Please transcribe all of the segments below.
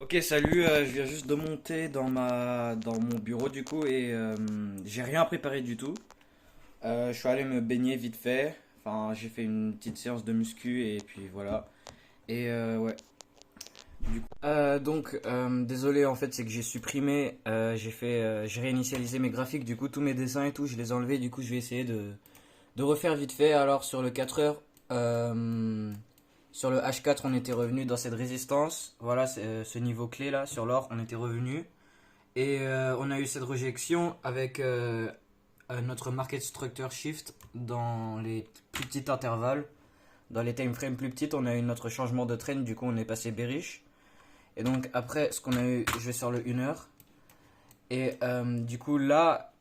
Ok, salut, je viens juste de monter dans mon bureau du coup et j'ai rien préparé du tout. Je suis allé me baigner vite fait. Enfin, j'ai fait une petite séance de muscu et puis voilà. Et ouais. Désolé en fait, c'est que j'ai supprimé, j'ai réinitialisé mes graphiques, du coup tous mes dessins et tout, je les ai enlevés. Du coup, je vais essayer de refaire vite fait. Alors sur le 4 heures, sur le H4, on était revenu dans cette résistance. Voilà, ce niveau clé là sur l'or, on était revenu. Et on a eu cette rejection avec notre market structure shift dans les plus petits intervalles. Dans les time frames plus petites, on a eu notre changement de trend, du coup on est passé bearish. Et donc après, ce qu'on a eu, je vais sur le 1 heure. Et du coup là,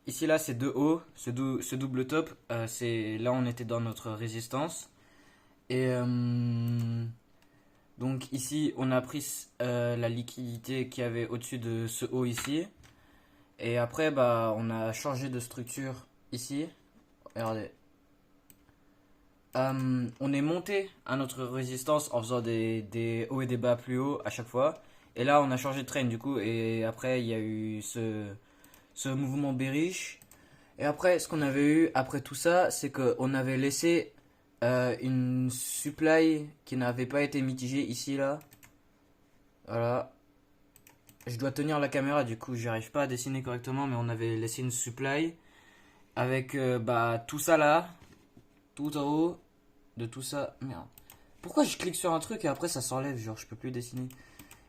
ici là c'est deux hauts, ce double top, c'est là on était dans notre résistance. Et donc ici on a pris la liquidité qu'il y avait au-dessus de ce haut ici. Et après, bah, on a changé de structure ici. Regardez. On est monté à notre résistance en faisant des hauts et des bas plus hauts à chaque fois. Et là, on a changé de train du coup. Et après, il y a eu ce mouvement bearish. Et après, ce qu'on avait eu après tout ça, c'est qu'on avait laissé une supply qui n'avait pas été mitigée ici, là. Voilà. Je dois tenir la caméra, du coup, j'arrive pas à dessiner correctement, mais on avait laissé une supply avec bah, tout ça là, tout en haut de tout ça. Merde. Pourquoi je clique sur un truc et après ça s'enlève, genre je peux plus dessiner.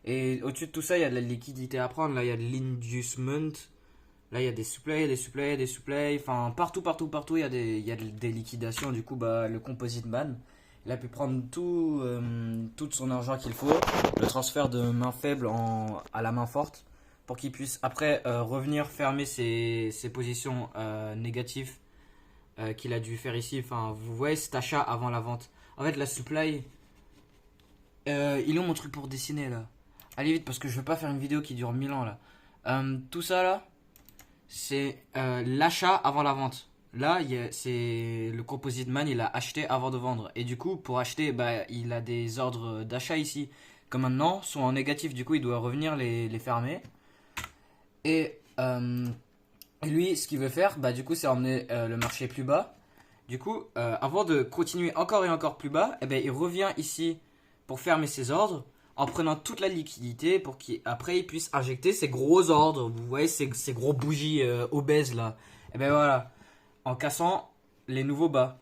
Et au-dessus de tout ça, il y a de la liquidité à prendre. Là, il y a de l'inducement. Là, il y a des supplies, des supplies, des supplies. Enfin, partout, partout, partout, il y a des liquidations. Du coup, bah, le composite man, il a pu prendre tout son argent qu'il faut, le transfert de main faible à la main forte, pour qu'il puisse après revenir fermer ses positions négatives qu'il a dû faire ici. Enfin, vous voyez cet achat avant la vente. En fait, la supply, il est où mon truc pour dessiner là? Allez vite parce que je veux pas faire une vidéo qui dure 1000 ans là. Tout ça là, c'est l'achat avant la vente. Là, c'est le composite man, il a acheté avant de vendre. Et du coup, pour acheter, bah, il a des ordres d'achat ici. Comme maintenant, sont en négatif. Du coup, il doit revenir les fermer. Et lui, ce qu'il veut faire, bah, du coup, c'est emmener le marché plus bas. Du coup, avant de continuer encore et encore plus bas, eh ben, il revient ici pour fermer ses ordres en prenant toute la liquidité pour qu'après il puisse injecter ses gros ordres. Vous voyez ces gros bougies obèses là. Et ben voilà, en cassant les nouveaux bas.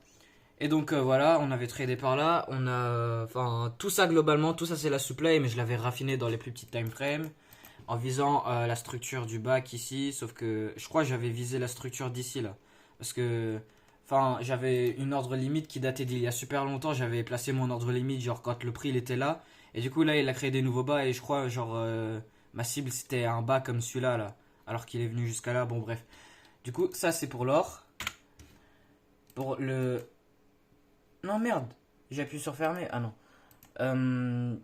Et donc voilà, on avait tradé par là. On a, enfin, tout ça globalement, tout ça c'est la supply, mais je l'avais raffiné dans les plus petites time frames en visant la structure du bac ici. Sauf que je crois que j'avais visé la structure d'ici là, parce que enfin, j'avais une ordre limite qui datait d'il y a super longtemps. J'avais placé mon ordre limite, genre quand le prix il était là. Et du coup, là, il a créé des nouveaux bas. Et je crois, genre, ma cible c'était un bas comme celui-là, là. Alors qu'il est venu jusqu'à là. Bon, bref. Du coup, ça c'est pour l'or. Pour le. Non, merde. J'ai appuyé sur fermer. Ah non. Euh,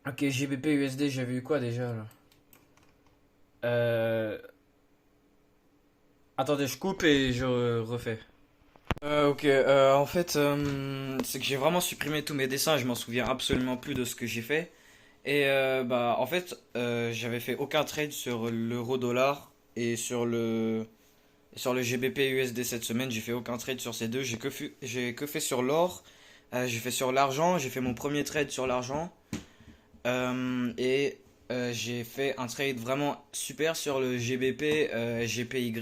Ok, GBP USD, j'avais eu quoi déjà là? euh... Attendez, je coupe et je refais. Ok, en fait, c'est que j'ai vraiment supprimé tous mes dessins, je m'en souviens absolument plus de ce que j'ai fait. Et bah, en fait, j'avais fait aucun trade sur l'euro dollar et sur le GBP USD cette semaine. J'ai fait aucun trade sur ces deux, j'ai que fait sur l'or, j'ai fait sur l'argent, j'ai fait mon premier trade sur l'argent. Et j'ai fait un trade vraiment super sur le GBP GPY.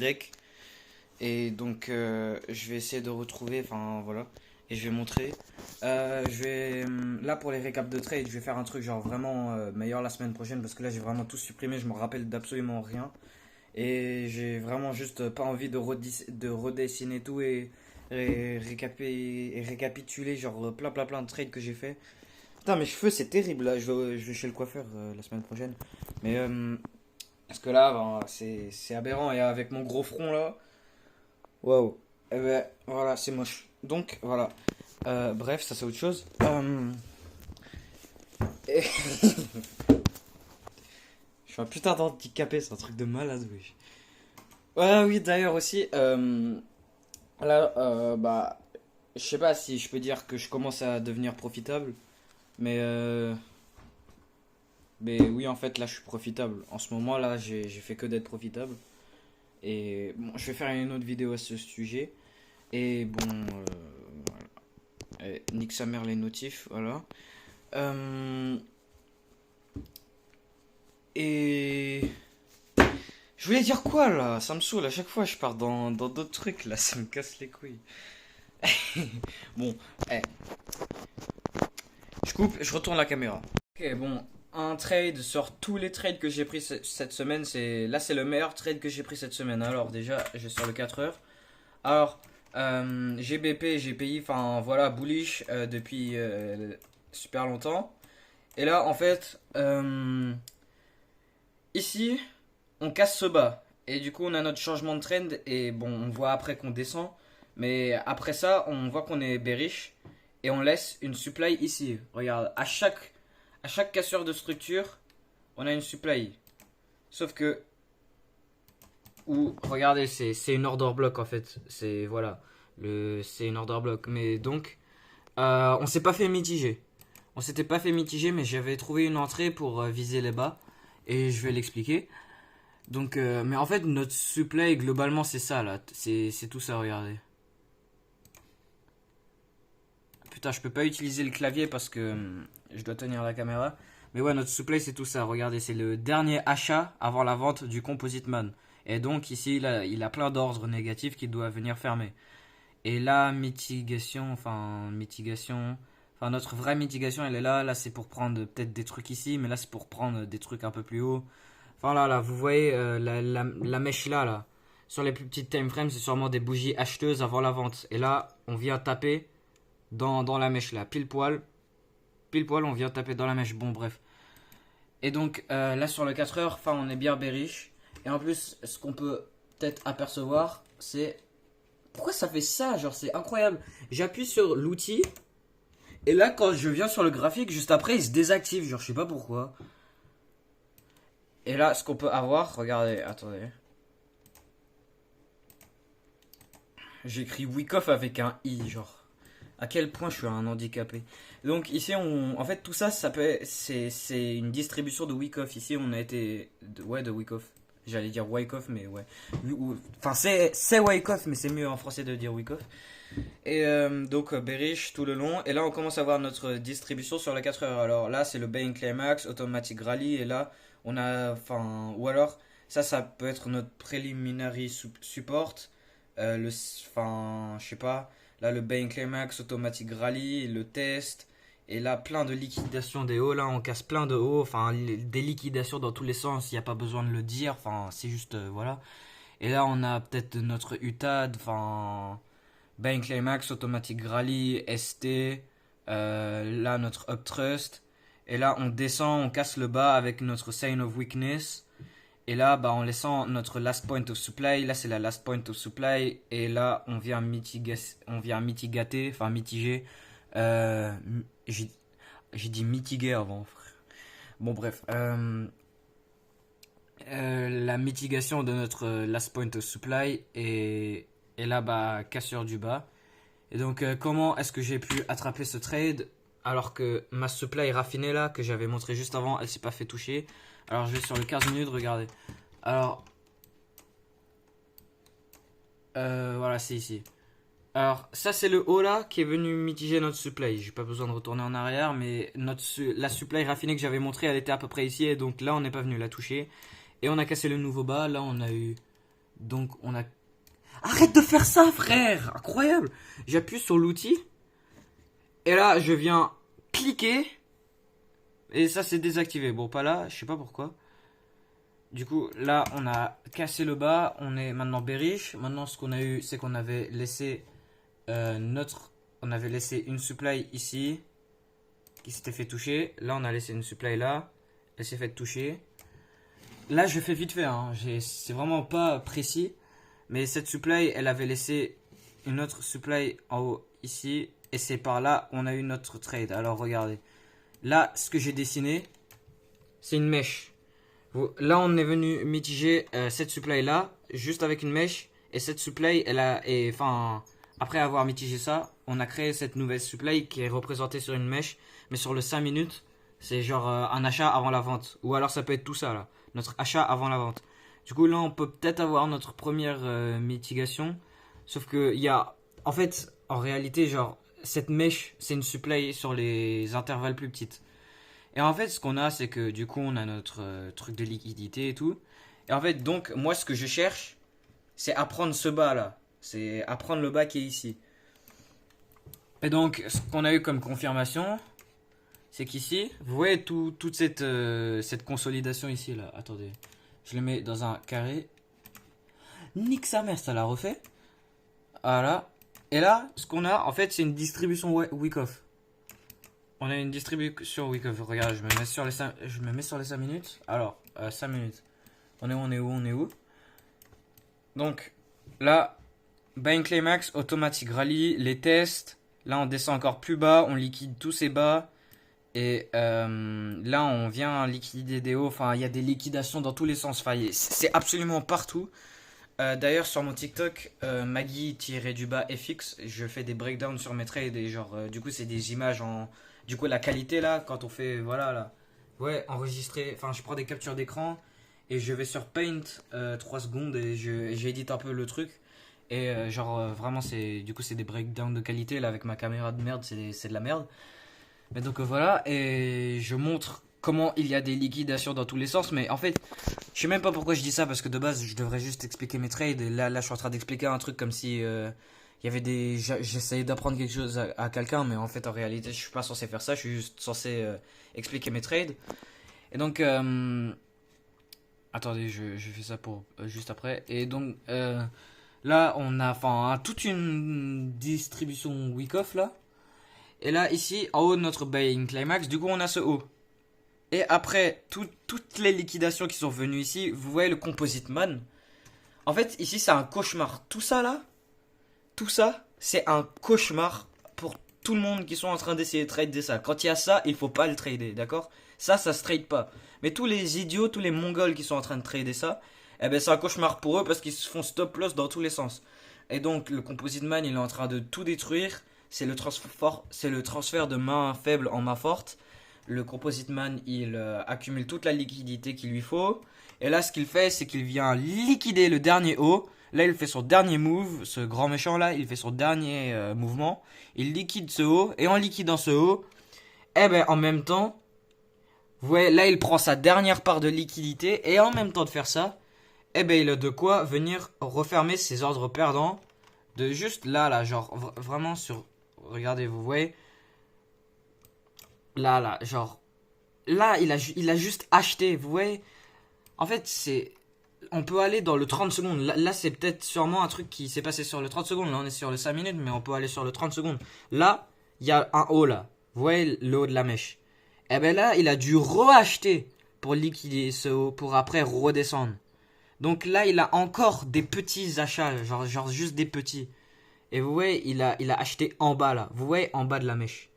Et donc, je vais essayer de retrouver, enfin voilà, et je vais montrer. Là pour les récaps de trade, je vais faire un truc genre vraiment meilleur la semaine prochaine parce que là j'ai vraiment tout supprimé, je me rappelle d'absolument rien. Et j'ai vraiment juste pas envie de redessiner tout et récapituler genre plein plein plein de trades que j'ai fait. Putain, mes cheveux c'est terrible là, je vais chez le coiffeur la semaine prochaine. Mais parce que là, ben, c'est aberrant et avec mon gros front là. Waouh. Eh ben, voilà, c'est moche. Donc, voilà. Bref, ça c'est autre chose. Et- Je suis un putain d'handicapé, c'est un truc de malade, oui. Ouais, oui, d'ailleurs aussi, là, bah, je sais pas si je peux dire que je commence à devenir profitable, mais Mais oui, en fait, là, je suis profitable. En ce moment, là, j'ai fait que d'être profitable. Et bon, je vais faire une autre vidéo à ce sujet. Et bon, voilà. Nique sa mère les notifs, voilà. Euh, et je voulais dire quoi là? Ça me saoule, à chaque fois je pars dans d'autres trucs là, ça me casse les couilles. Bon, eh, je coupe, je retourne la caméra. Ok, bon, un trade sur tous les trades que j'ai pris cette semaine, c'est le meilleur trade que j'ai pris cette semaine. Alors déjà, je vais sur le 4 heures. Alors, GBP, GPI, enfin voilà, bullish depuis super longtemps. Et là, en fait, ici, on casse ce bas. Et du coup, on a notre changement de trend. Et bon, on voit après qu'on descend. Mais après ça, on voit qu'on est bearish. Et on laisse une supply ici. Regarde, à chaque cassure de structure, on a une supply. Sauf que, ou regardez, c'est une order block en fait. C'est voilà, c'est une order block. Mais donc, on s'est pas fait mitiger. On s'était pas fait mitiger, mais j'avais trouvé une entrée pour viser les bas. Et je vais l'expliquer. Donc, mais en fait, notre supply, globalement, c'est ça, là. C'est tout ça, regardez. Putain, je peux pas utiliser le clavier parce que je dois tenir la caméra. Mais ouais, notre supply, c'est tout ça. Regardez, c'est le dernier achat avant la vente du Composite Man. Et donc, ici, il a plein d'ordres négatifs qui doivent venir fermer. Et la mitigation, enfin, notre vraie mitigation, elle est là. Là, c'est pour prendre peut-être des trucs ici, mais là, c'est pour prendre des trucs un peu plus haut. Enfin, là, vous voyez la mèche là. Sur les plus petites time frames, c'est sûrement des bougies acheteuses avant la vente. Et là, on vient taper dans la mèche là, pile poil, on vient taper dans la mèche. Bon, bref. Et donc, là, sur le 4 heures, enfin, on est bien bearish. Et en plus, ce qu'on peut peut-être apercevoir, c'est pourquoi ça fait ça? Genre, c'est incroyable. J'appuie sur l'outil. Et là, quand je viens sur le graphique, juste après, il se désactive. Genre, je sais pas pourquoi. Et là, ce qu'on peut avoir, regardez, attendez. J'ai écrit Wyckoff avec un I, genre. À quel point je suis un handicapé. Donc ici, en fait, tout ça, c'est une distribution de Wyckoff. Ici, on a été, de Wyckoff. J'allais dire Wyckoff, mais ouais. Enfin, c'est Wyckoff, mais c'est mieux en français de dire Wyckoff. Et donc bearish tout le long. Et là on commence à voir notre distribution sur les 4 heures. Alors là c'est le Buy and Climax, Automatic Rally. Et là on a, enfin, ou alors ça peut être notre preliminary support. Enfin, je sais pas. Là le Buy and Climax, Automatic Rally, le test. Et là plein de liquidations des hauts. Là on casse plein de hauts. Enfin des liquidations dans tous les sens. Il n'y a pas besoin de le dire. Enfin c'est juste voilà. Et là on a peut-être notre UTAD. Enfin. Bank Climax, Automatic Rally, ST, là notre Uptrust. Et là on descend, on casse le bas avec notre Sign of Weakness. Et là bah, en laissant notre Last Point of Supply, là c'est la Last Point of Supply. Et là on vient mitigater, enfin mitiger. Euh, j'ai dit mitiguer avant, frère. Bon bref. La mitigation de notre Last Point of Supply et là bah cassure du bas. Et donc comment est-ce que j'ai pu attraper ce trade alors que ma supply raffinée là que j'avais montré juste avant, elle s'est pas fait toucher. Alors je vais sur le 15 minutes, regardez. Alors voilà, c'est ici. Alors ça c'est le haut là qui est venu mitiger notre supply. J'ai pas besoin de retourner en arrière, mais la supply raffinée que j'avais montré, elle était à peu près ici et donc là on n'est pas venu la toucher. Et on a cassé le nouveau bas. Là on a eu, donc on a. Arrête de faire ça, frère! Incroyable! J'appuie sur l'outil. Et là, je viens cliquer. Et ça, c'est désactivé. Bon, pas là, je sais pas pourquoi. Du coup, là, on a cassé le bas. On est maintenant bearish. Maintenant, ce qu'on a eu, c'est qu'on avait laissé on avait laissé une supply ici. Qui s'était fait toucher. Là, on a laissé une supply là. Elle s'est fait toucher. Là, je fais vite fait. Hein. C'est vraiment pas précis. Mais cette supply, elle avait laissé une autre supply en haut ici. Et c'est par là on a eu notre trade. Alors regardez. Là, ce que j'ai dessiné, c'est une mèche. Là, on est venu mitiger cette supply là, juste avec une mèche. Et cette supply, enfin, après avoir mitigé ça, on a créé cette nouvelle supply qui est représentée sur une mèche. Mais sur le 5 minutes, C'est genre un achat avant la vente. Ou alors ça peut être tout ça là. Notre achat avant la vente. Du coup là on peut peut-être avoir notre première mitigation. Sauf que il y a... En fait, en réalité, genre, cette mèche, c'est une supply sur les intervalles plus petites. Et en fait, ce qu'on a, c'est que du coup, on a notre truc de liquidité et tout. Et en fait, donc, moi, ce que je cherche, c'est à prendre ce bas là. C'est à prendre le bas qui est ici. Et donc, ce qu'on a eu comme confirmation, c'est qu'ici, vous voyez toute cette consolidation ici là. Attendez, je le mets dans un carré. Nique sa mère, ça l'a refait. Voilà. Et là, ce qu'on a, en fait, c'est une distribution Wyckoff. On a une distribution Wyckoff. Regarde, je me mets sur les 5 minutes. Alors, 5 minutes. On est où? Donc, là, buying climax, automatic rally, les tests. Là, on descend encore plus bas, on liquide tous ces bas. Et là, on vient liquider des hauts. Enfin, il y a des liquidations dans tous les sens. Enfin, c'est absolument partout. D'ailleurs, sur mon TikTok, Maggie-du-bas FX, je fais des breakdowns sur mes trades. Et genre, du coup, c'est des images en. Du coup, la qualité là, quand on fait. Voilà là. Ouais, enregistrer. Enfin, je prends des captures d'écran. Et je vais sur Paint 3 secondes. Et j'édite un peu le truc. Et vraiment, du coup, c'est des breakdowns de qualité. Là, avec ma caméra de merde, c'est de la merde. Mais donc voilà. Et je montre comment il y a des liquidations dans tous les sens. Mais en fait, je sais même pas pourquoi je dis ça. Parce que de base, je devrais juste expliquer mes trades. Et là je suis en train d'expliquer un truc comme si il y avait des. J'essayais d'apprendre quelque chose à quelqu'un. Mais en fait, en réalité, je suis pas censé faire ça. Je suis juste censé expliquer mes trades. Et donc. Attendez, je fais ça pour juste après. Et donc. Là, on a enfin toute une distribution Wyckoff là. Et là, ici, en haut de notre buying climax, du coup, on a ce haut. Et après, toutes les liquidations qui sont venues ici, vous voyez le composite man. En fait, ici, c'est un cauchemar. Tout ça là, tout ça, c'est un cauchemar pour tout le monde qui sont en train d'essayer de trader ça. Quand il y a ça, il faut pas le trader, d'accord? Ça se trade pas. Mais tous les idiots, tous les mongols qui sont en train de trader ça, eh ben c'est un cauchemar pour eux parce qu'ils se font stop loss dans tous les sens. Et donc le composite man, il est en train de tout détruire. C'est le transfert de main faible en main forte. Le composite man, il accumule toute la liquidité qu'il lui faut. Et là, ce qu'il fait, c'est qu'il vient liquider le dernier haut. Là, il fait son dernier move, ce grand méchant là, il fait son dernier mouvement. Il liquide ce haut, et en liquidant ce haut, eh ben en même temps, vous voyez, là il prend sa dernière part de liquidité, et en même temps de faire ça, eh ben il a de quoi venir refermer ses ordres perdants. De juste là, genre vraiment sur, regardez, vous voyez, là, genre, là il a juste acheté, vous voyez. En fait, on peut aller dans le 30 secondes. Là, c'est peut-être sûrement un truc qui s'est passé sur le 30 secondes. Là, on est sur le 5 minutes, mais on peut aller sur le 30 secondes. Là, il y a un haut là. Vous voyez le haut de la mèche. Et ben là, il a dû reacheter pour liquider ce haut, pour après redescendre. Donc là, il a encore des petits achats, genre juste des petits. Et vous voyez, il a acheté en bas là. Vous voyez, en bas de la mèche.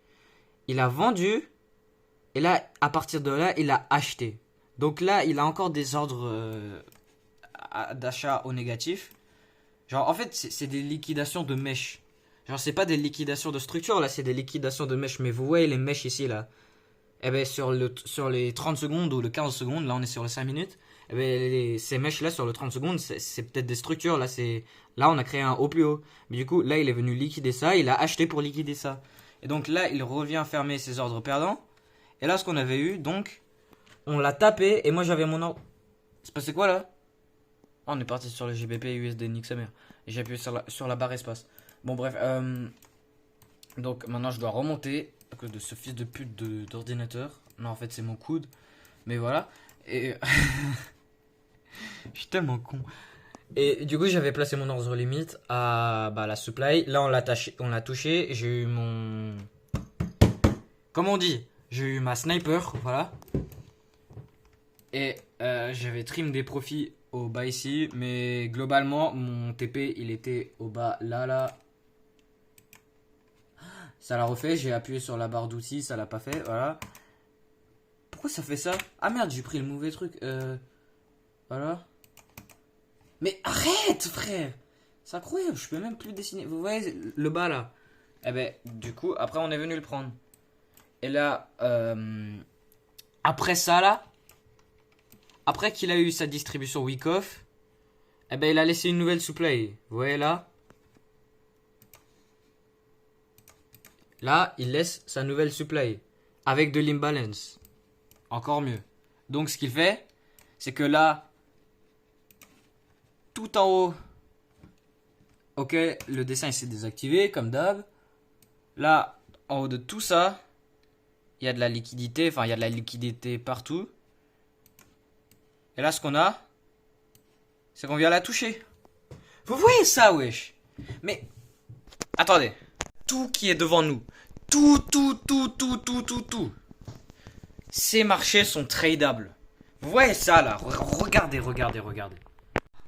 Il a vendu. Et là, à partir de là, il a acheté. Donc là, il a encore des ordres d'achat au négatif. Genre, en fait, c'est des liquidations de mèches. Genre, c'est pas des liquidations de structure, là, c'est des liquidations de mèches. Mais vous voyez les mèches ici, là. Eh ben, sur les 30 secondes ou le 15 secondes, là, on est sur les 5 minutes. Eh ben, ces mèches-là, sur le 30 secondes, c'est peut-être des structures. Là, on a créé un haut plus haut. Mais du coup, là, il est venu liquider ça. Il a acheté pour liquider ça. Et donc là, il revient fermer ses ordres perdants. Et là, ce qu'on avait eu, donc, on l'a tapé. Et moi, j'avais mon ordre. C'est passé quoi, là? Oh, on est parti sur le GBP USD Nick sa mère. Et j'ai appuyé sur la barre espace. Bon, bref. Donc, maintenant, je dois remonter. À cause de ce fils de pute d'ordinateur. Non, en fait, c'est mon coude. Mais voilà. Et. Je suis tellement con. Et du coup, j'avais placé mon ordre limite à la supply. Là, on l'a touché. J'ai eu mon. Comment on dit? J'ai eu ma sniper. Voilà. Et j'avais trim des profits au bas ici. Mais globalement, mon TP, il était au bas là. Ça l'a refait. J'ai appuyé sur la barre d'outils. Ça l'a pas fait. Voilà. Pourquoi ça fait ça? Ah merde, j'ai pris le mauvais truc. Voilà. Mais arrête, frère! C'est incroyable, je peux même plus dessiner. Vous voyez le bas là? Eh ben, du coup, après on est venu le prendre. Et là, Après ça là, après qu'il a eu sa distribution week off, eh ben il a laissé une nouvelle supply. Vous voyez là? Là, il laisse sa nouvelle supply avec de l'imbalance. Encore mieux. Donc ce qu'il fait, c'est que là, tout en haut, ok, le dessin il s'est désactivé comme d'hab. Là, en haut de tout ça, il y a de la liquidité, enfin il y a de la liquidité partout. Et là, ce qu'on a, c'est qu'on vient la toucher. Vous voyez ça, wesh? Mais, attendez. Tout qui est devant nous. Tout. Ces marchés sont tradables. Vous voyez ça, là? Regardez.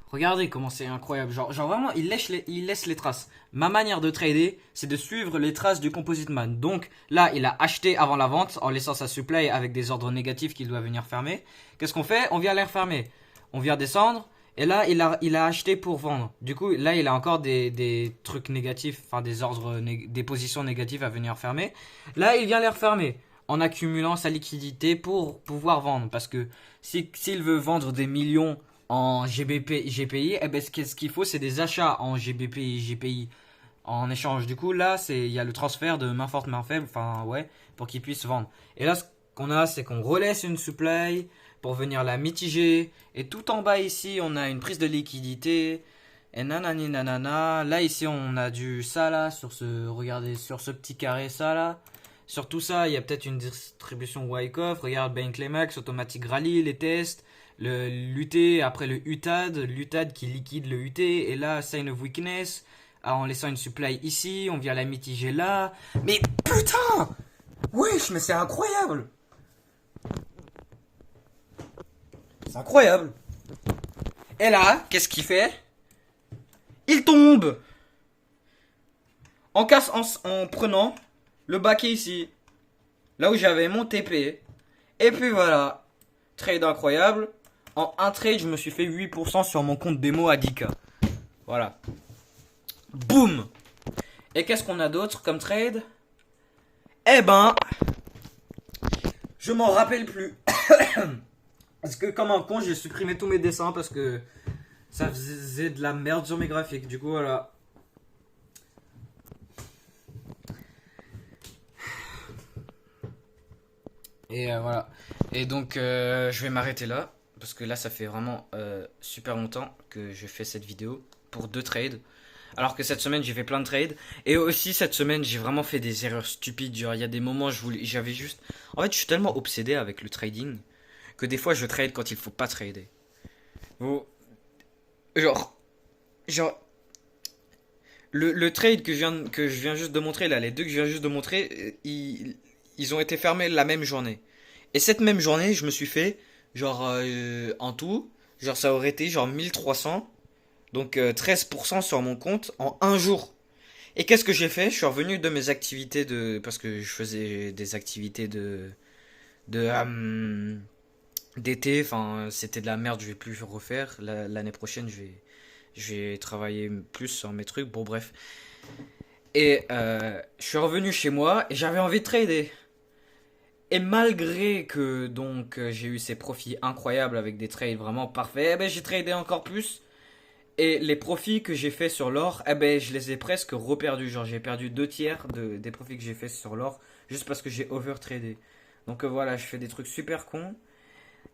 Regardez comment c'est incroyable. Genre vraiment, il laisse les traces. Ma manière de trader, c'est de suivre les traces du Composite Man. Donc là, il a acheté avant la vente en laissant sa supply avec des ordres négatifs qu'il doit venir fermer. Qu'est-ce qu'on fait? On vient les refermer. On vient descendre. Et là, il a acheté pour vendre. Du coup, là, il a encore des trucs négatifs, enfin des ordres, des positions négatives à venir fermer. Là, il vient les refermer en accumulant sa liquidité pour pouvoir vendre. Parce que s'il veut vendre des millions en GBP, GPI, eh ben, ce qu'il faut, c'est des achats en GBP, GPI en échange. Du coup, là, il y a le transfert de main forte, main faible, enfin, ouais, pour qu'il puisse vendre. Et là, ce qu'on a, c'est qu'on relaisse une supply pour venir la mitiger. Et tout en bas, ici, on a une prise de liquidité. Et nanani nanana. Là, ici, on a ça, là, regardez, sur ce petit carré, ça, là. Sur tout ça, il y a peut-être une distribution Wyckoff. Regarde, Banklemax, Automatic Rally, les tests. L'UT, après le l'UTAD qui liquide le UT, et là, Sign of Weakness, en laissant une supply ici, on vient la mitiger là. Mais putain! Wesh, mais c'est incroyable! C'est incroyable! Et là, qu'est-ce qu'il fait? Il tombe! En prenant le baquet ici, là où j'avais mon TP, et puis voilà, trade incroyable. En un trade, je me suis fait 8% sur mon compte démo à 10K. Voilà. Boum! Et qu'est-ce qu'on a d'autre comme trade? Eh ben, je m'en rappelle plus. Parce que comme un con, j'ai supprimé tous mes dessins parce que ça faisait de la merde sur mes graphiques. Du coup, voilà. Et voilà. Et donc, je vais m'arrêter là. Parce que là, ça fait vraiment super longtemps que je fais cette vidéo pour 2 trades. Alors que cette semaine, j'ai fait plein de trades. Et aussi, cette semaine, j'ai vraiment fait des erreurs stupides. Genre, il y a des moments, j'avais juste... En fait, je suis tellement obsédé avec le trading que des fois, je trade quand il faut pas trader. Bon, genre, le trade que je viens juste de montrer, là, les deux que je viens juste de montrer, ils ont été fermés la même journée. Et cette même journée, je me suis fait... Genre, en tout, genre ça aurait été genre 1300. Donc 13% sur mon compte en un jour. Et qu'est-ce que j'ai fait? Je suis revenu de mes activités parce que je faisais des activités de d'été. Enfin, c'était de la merde, je vais plus refaire. L'année prochaine, je vais travailler plus sur mes trucs. Bon, bref. Et je suis revenu chez moi et j'avais envie de trader. Et malgré que donc j'ai eu ces profits incroyables avec des trades vraiment parfaits, eh ben, j'ai tradé encore plus. Et les profits que j'ai fait sur l'or, eh ben, je les ai presque reperdus. Genre j'ai perdu 2 tiers des profits que j'ai fait sur l'or juste parce que j'ai overtradé. Donc voilà, je fais des trucs super cons.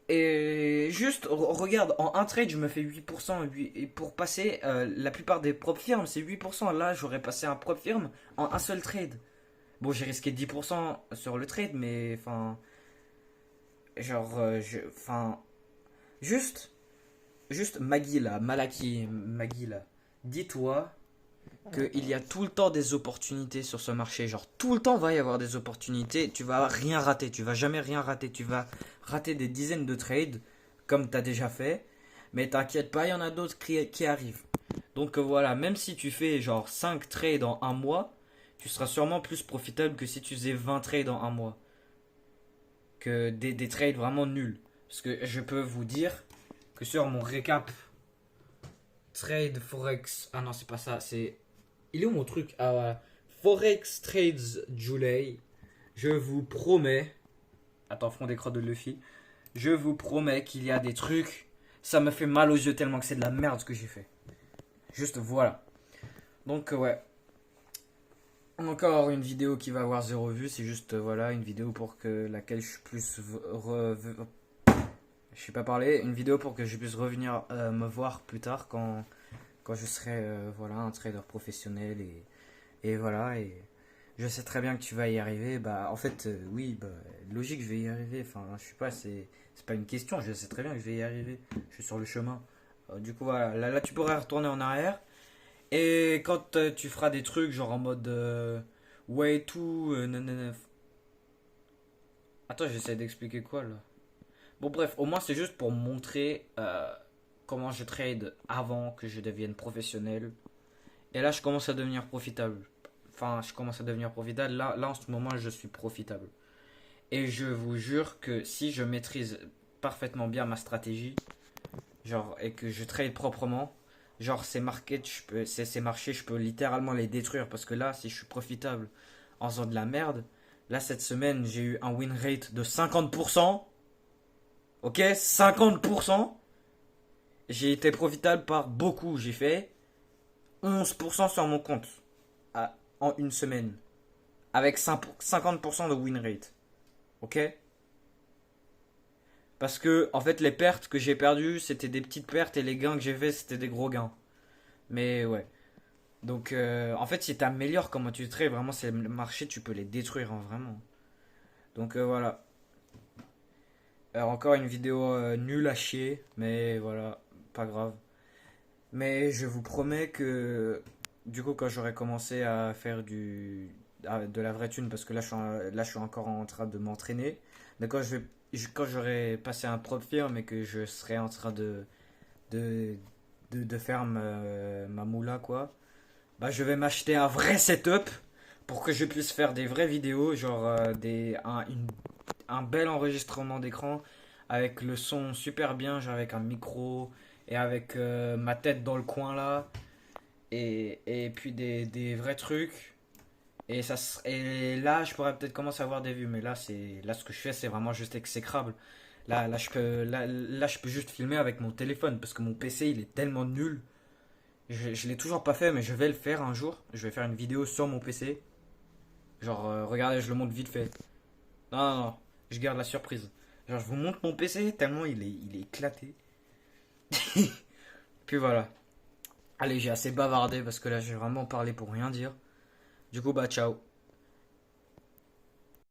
Et juste, regarde, en un trade, je me fais 8%. Et pour passer, la plupart des prop firmes, c'est 8%. Là, j'aurais passé un prop firme en un seul trade. Bon, j'ai risqué 10% sur le trade, mais enfin. Genre, enfin. Juste. Juste, Maggie là, Malaki, Maggie là. Dis-toi qu'il y a tout le temps des opportunités sur ce marché. Genre, tout le temps va y avoir des opportunités. Tu vas rien rater. Tu vas jamais rien rater. Tu vas rater des dizaines de trades, comme tu as déjà fait. Mais t'inquiète pas, il y en a d'autres qui arrivent. Donc voilà, même si tu fais genre 5 trades en un mois, tu seras sûrement plus profitable que si tu faisais 20 trades en un mois. Que des trades vraiment nuls. Parce que je peux vous dire que sur mon récap trade forex, ah non c'est pas ça, c'est, il est où mon truc? Ah voilà, forex trades July, je vous promets Attends, front d'écran de Luffy. Je vous promets qu'il y a des trucs. Ça me fait mal aux yeux tellement que c'est de la merde ce que j'ai fait. Juste voilà. Donc ouais. Encore une vidéo qui va avoir 0 vue. C'est juste voilà une vidéo pour que laquelle je puisse je sais pas parler. Une vidéo pour que je puisse revenir me voir plus tard quand je serai voilà un trader professionnel et voilà et je sais très bien que tu vas y arriver. Bah en fait oui bah logique je vais y arriver. Enfin je sais pas c'est pas une question. Je sais très bien que je vais y arriver. Je suis sur le chemin. Du coup voilà là tu pourrais retourner en arrière. Et quand tu feras des trucs genre en mode way to nanana. Attends, j'essaie d'expliquer quoi là. Bon bref, au moins c'est juste pour montrer comment je trade avant que je devienne professionnel. Et là je commence à devenir profitable. Enfin, je commence à devenir profitable. Là en ce moment je suis profitable. Et je vous jure que si je maîtrise parfaitement bien ma stratégie, genre et que je trade proprement, genre ces markets, ces marchés, je peux littéralement les détruire parce que là, si je suis profitable en faisant de la merde, là cette semaine j'ai eu un win rate de 50%, ok, 50%, j'ai été profitable par beaucoup, j'ai fait 11% sur mon compte en une semaine avec 50% de win rate, ok. Parce que, en fait, les pertes que j'ai perdues, c'était des petites pertes et les gains que j'ai fait, c'était des gros gains. Mais ouais. Donc, en fait, si tu améliores comment tu trades, vraiment, c'est le marché, tu peux les détruire, hein, vraiment. Donc, voilà. Alors, encore une vidéo nulle à chier, mais voilà, pas grave. Mais je vous promets que, du coup, quand j'aurai commencé à faire de la vraie thune, parce que là, je suis encore en train de m'entraîner. Mais quand j'aurai passé un propre firme et que je serai en train de, de faire ma moula, quoi, bah, je vais m'acheter un vrai setup pour que je puisse faire des vraies vidéos, genre un bel enregistrement d'écran avec le son super bien, genre avec un micro et avec ma tête dans le coin là et puis des vrais trucs. Et là, je pourrais peut-être commencer à avoir des vues, mais là ce que je fais, c'est vraiment juste exécrable. Là, je peux juste filmer avec mon téléphone parce que mon PC il est tellement nul. Je l'ai toujours pas fait, mais je vais le faire un jour. Je vais faire une vidéo sur mon PC. Genre, regardez, je le montre vite fait. Non, non, non, je garde la surprise. Genre, je vous montre mon PC tellement il est éclaté. Puis voilà. Allez, j'ai assez bavardé parce que là, j'ai vraiment parlé pour rien dire. Du coup, bah, ciao.